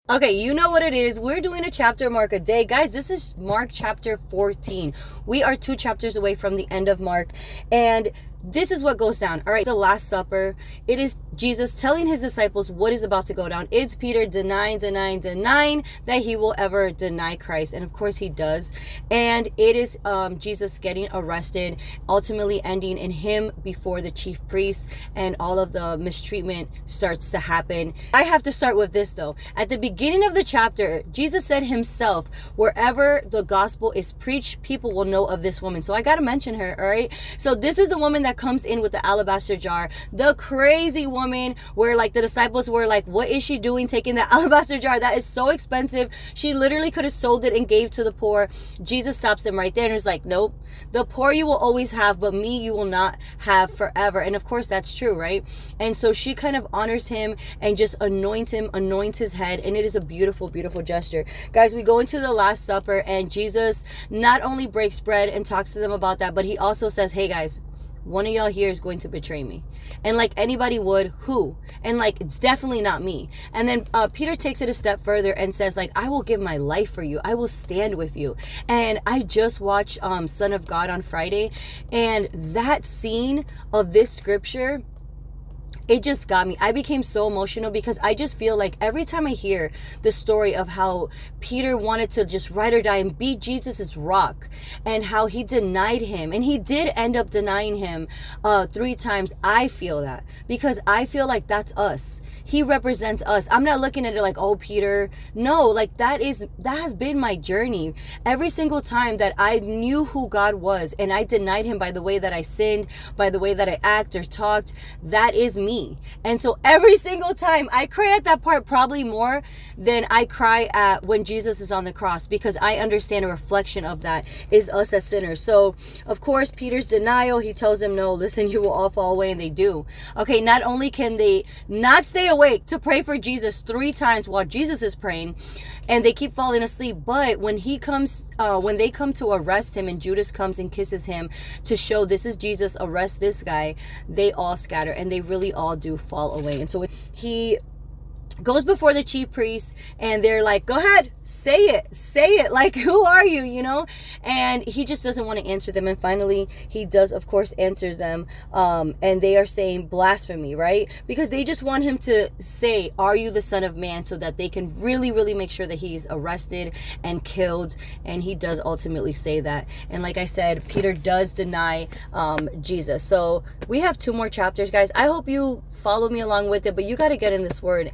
Okay, you know what it is. We're doing a chapter mark a day. Guys, this is Mark chapter 14. We are 2 chapters away from the end of Mark. And this is what goes down. All right, the Last Supper. It is Jesus telling his disciples what is about to go down. It's Peter denying that he will ever deny Christ. And of course he does. And it is Jesus getting arrested, ultimately ending in him before the chief priests, and all of the mistreatment starts to happen. I have to start with this though. At the beginning of the chapter, Jesus said himself, wherever the gospel is preached, people will know of this woman. So I got to mention her. All right. So this is the woman that comes in with the alabaster jar, the crazy woman where like the disciples were like, what is she doing taking the alabaster jar? That is so expensive. She literally could have sold it and gave to the poor. Jesus stops them right there and is like, nope, the poor you will always have, but me you will not have forever. And of course that's true, right? And so she kind of honors him and just anoints his head, and it is a beautiful gesture. Guys, we go into the Last Supper, and Jesus not only breaks bread and talks to them about that, but he also says, hey guys, one of y'all here is going to betray me. And like anybody would, who? And like, it's definitely not me. And then Peter takes it a step further and says like, I will give my life for you. I will stand with you. And I just watched Son of God on Friday, and that scene of this scripture, it just got me. I became so emotional because I just feel like every time I hear the story of how Peter wanted to just ride or die and beat Jesus's rock, and how he denied him, and he did end up denying him 3 times, I feel that, because I feel like that's us. He represents us. I'm not looking at it like, oh, Peter. No, like that has been my journey. Every single time that I knew who God was and I denied him by the way that I sinned, by the way that I act or talked, that is me. And so every single time I cry at that part, probably more than I cry at when Jesus is on the cross, because I understand a reflection of that is us as sinners. So of course Peter's denial, he tells them, no, listen, you will all fall away, and they do. Okay, not only can they not stay awake to pray for Jesus 3 times while Jesus is praying, and they keep falling asleep, but when they come to arrest him and Judas comes and kisses him to show this is Jesus, arrest this guy, they all scatter, and they really all do fall away. And so he goes before the chief priests, and they're like, go ahead, say it, like, who are you, you know? And he just doesn't want to answer them. And finally he does, of course, answers them, and they are saying blasphemy, right? Because they just want him to say, are you the Son of Man, so that they can really make sure that he's arrested and killed. And he does ultimately say that. And like I said, Peter does deny Jesus. So we have 2 more chapters, guys. I hope you follow me along with it, but you got to get in this word.